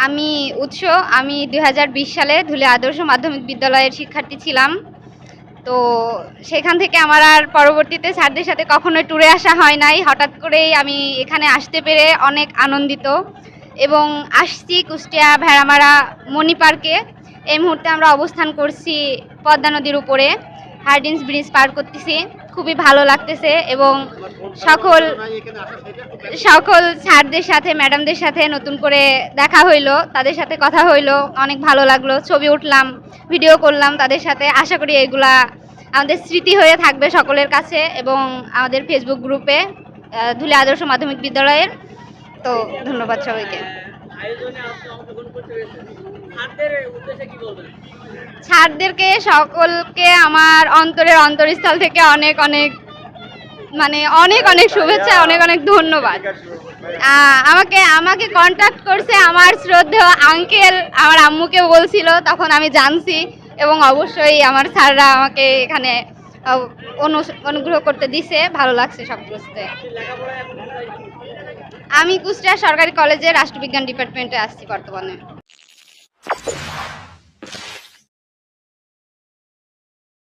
আমি উৎস আমি 2020 সালে ধুলে আদর্শ মাধ্যমিক বিদ্যালয়ের শিক্ষার্থী ছিলাম। তো সেখান থেকে আমার আর পরবর্তীতে স্যারদের সাথে কখনোই ট্যুরে আসা হয় নাই। হঠাৎ করেই আমি এখানে আসতে পেরে অনেক আনন্দিত এবং আসছি কুষ্টিয়া ভেড়ামারা মণি পার্কে। এই মুহূর্তে আমরা অবস্থান করছি পদ্মা নদীর উপরে, হার্ডিন্স ব্রিজ পার করতেছি। খুবই ভালো লাগতেছে এবং সকল সকল স্যারদের সাথে ম্যাডামদের সাথে নতুন করে দেখা হইলো, তাদের সাথে কথা হইলো, অনেক ভালো লাগলো। ছবি উঠলাম, ভিডিও করলাম তাদের সাথে। আশা করি এগুলা আমাদের স্মৃতি হয়ে থাকবে সকলের কাছে এবং আমাদের ফেসবুক গ্রুপে ধুলে আদর্শ মাধ্যমিক বিদ্যালয়ের। তো ধন্যবাদ সবাইকে। স্যারদেরকে সকলকে আমার অন্তরের অন্তরস্থল থেকে অনেক অনেক অনেক অনেক শুভেচ্ছা, অনেক অনেক ধন্যবাদ। আমাকে আমাকে কন্ট্যাক্ট করছে আমার শ্রদ্ধেয় আঙ্কেল, আমার আম্মুকে বলছিল, তখন আমি জানছি এবং অবশ্যই আমার স্যাররা আমাকে এখানে অনুগ্রহ করতে দিছে। ভালো লাগছে সব বুঝতে। আমি কুষ্টিয়া সরকারি কলেজে রাষ্ট্রবিজ্ঞান ডিপার্টমেন্টে আসছি বর্তমানে।